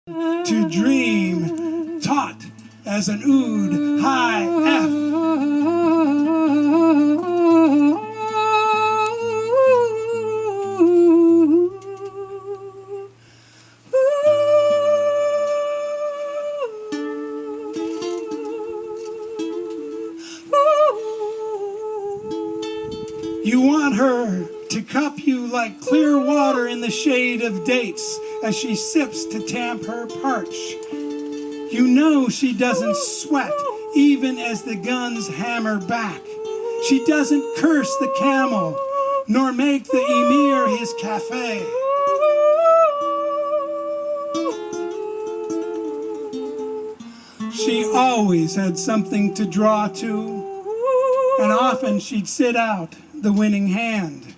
to dream, taut as an oud high F. You want her to cup you like clear water in the shade of dates as she sips to tamp her parch. You know she doesn't sweat even as the guns hammer back. She doesn't curse the camel nor make the emir his cafe. She always had something to draw to, and often she'd sit out the winning hand.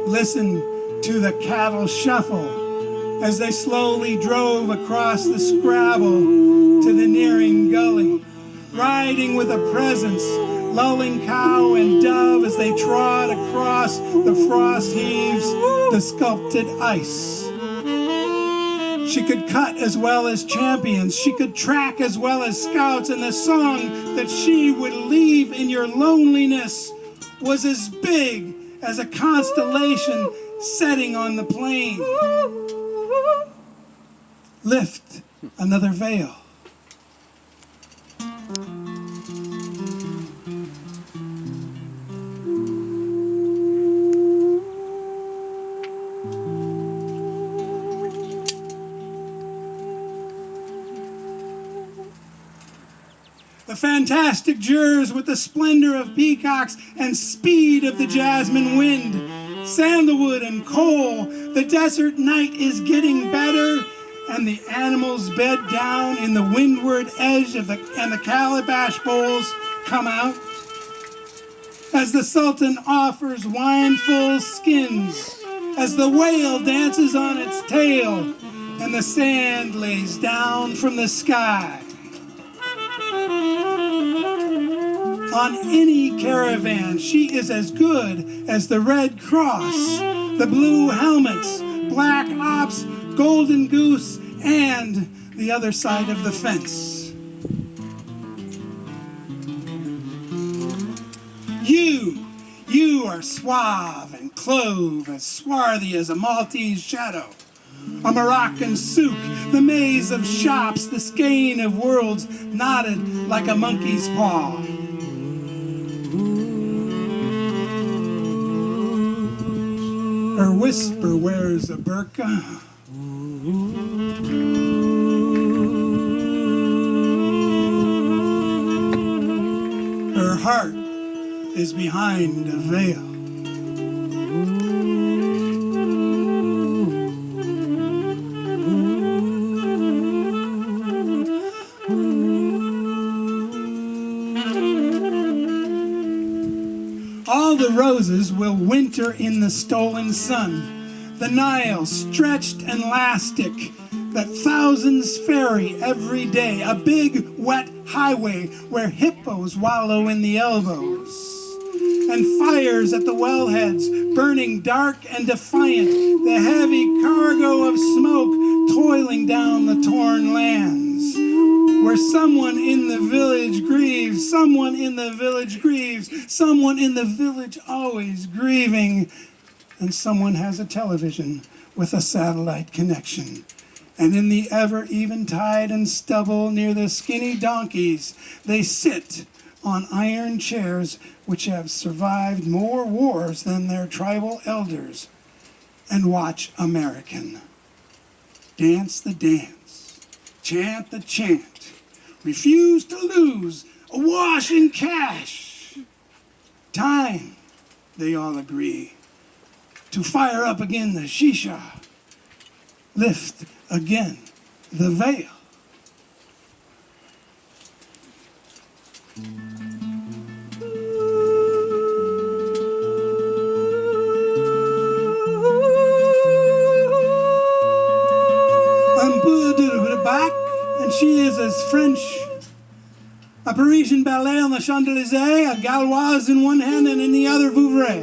Listen to the cattle shuffle as they slowly drove across the Scrabble to the nearing gully, riding with a presence, lulling cow and dove as they trod across the frost heaves, the sculpted ice. She could cut as well as champions. She could track as well as scouts, and the song that she would leave in your loneliness was as big as a constellation setting on the plain. Lift another veil. The fantastic jurors with the splendor of peacocks and speed of the jasmine wind, sandalwood and coal, the desert night is getting better, and the animals bed down in the windward edge of and the calabash bowls come out. As the Sultan offers wineful skins, as the whale dances on its tail, and the sand lays down from the sky. On any caravan, she is as good as the Red Cross, the Blue Helmets, Black Ops, Golden Goose, and the other side of the fence. You are suave and clove, as swarthy as a Maltese shadow. A Moroccan souk, the maze of shops, the skein of worlds knotted like a monkey's paw. Her whisper wears a burqa. Her heart is behind a veil. All the roses will winter in the stolen sun, the Nile stretched and elastic, that thousands ferry every day, a big wet highway where hippos wallow in the elbows, and fires at the wellheads burning dark and defiant, the heavy cargo of smoke toiling down the torn lands, where someone in the village grieves, someone in the village grieves, someone in the village always grieving, and someone has a television with a satellite connection. And in the ever-even-tide and stubble near the skinny donkeys, they sit on iron chairs which have survived more wars than their tribal elders, and watch American. Dance the dance, chant the chant, refuse to lose, awash in cash. Time, they all agree, to fire up again the shisha, lift again the veil. I'm put back, and she is as French. A Parisian ballet on the Champs-Élysées, a Gauloise in one hand and in the other Vouvray.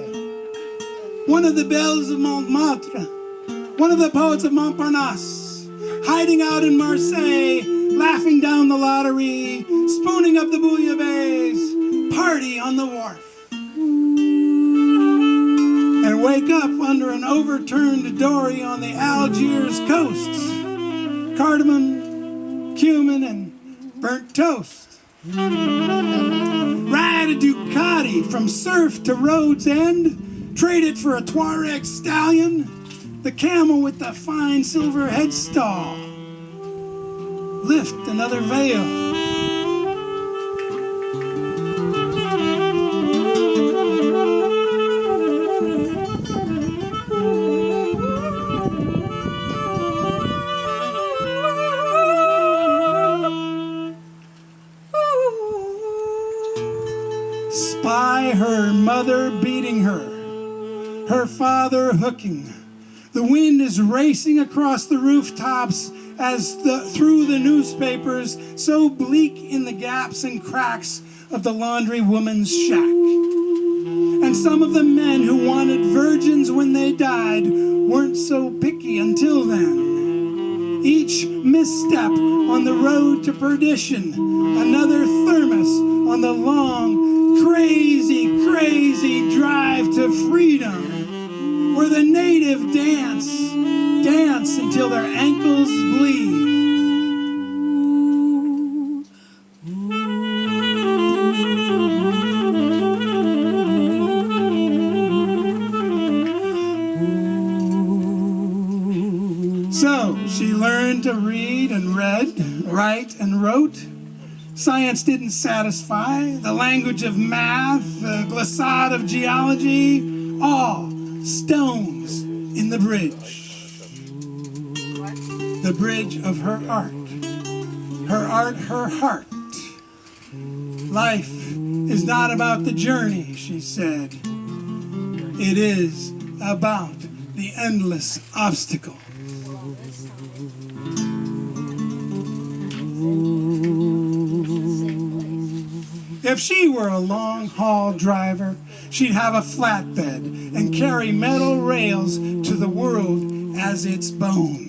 One of the belles of Montmartre, one of the poets of Montparnasse, hiding out in Marseille, laughing down the lottery, spooning up the bouillabaisse, party on the wharf. And wake up under an overturned dory on the Algiers coast. Cardamom, cumin, and burnt toast. Ride a Ducati from Surf to Road's End. Trade it for a Tuareg stallion. The camel with the fine silver headstall. Lift another veil. Spy her mother beating her father hooking. The wind is racing across the rooftops as through the newspapers, so bleak in the gaps and cracks of the laundry woman's shack. And some of the men who wanted virgins when they died weren't so picky until then. Each misstep on the road to perdition, another thermos on the long, crazy, crazy drive to freedom, where the native dance until their ankles bleed. So she learned to read and read, write and wrote. Science didn't satisfy. The language of math, the glissade of geology, all stones in the bridge. The bridge of her art. Her art, her heart. Life is not about the journey, she said. It is about the endless obstacle. If she were a long-haul driver, she'd have a flatbed and carry metal rails to the world as its bones.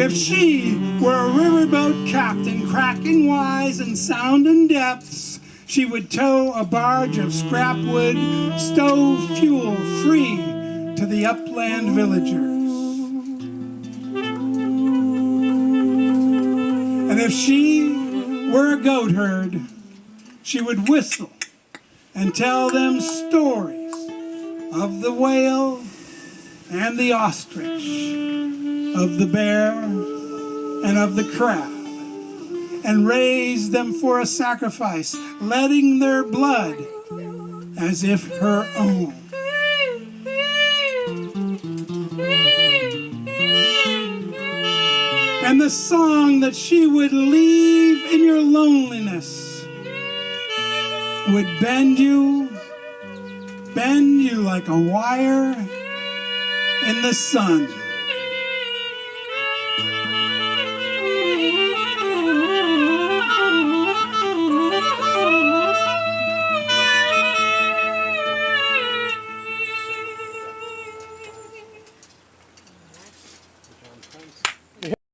If she were a riverboat captain, cracking wise and sound in depths, she would tow a barge of scrap wood, stove fuel free to the upland villagers. And if she were a goat herd, she would whistle and tell them stories of the whale and the ostrich, of the bear and of the crab, and raise them for a sacrifice, letting their blood as if her own. And the song that she would leave in your loneliness would bend you like a wire in the sun.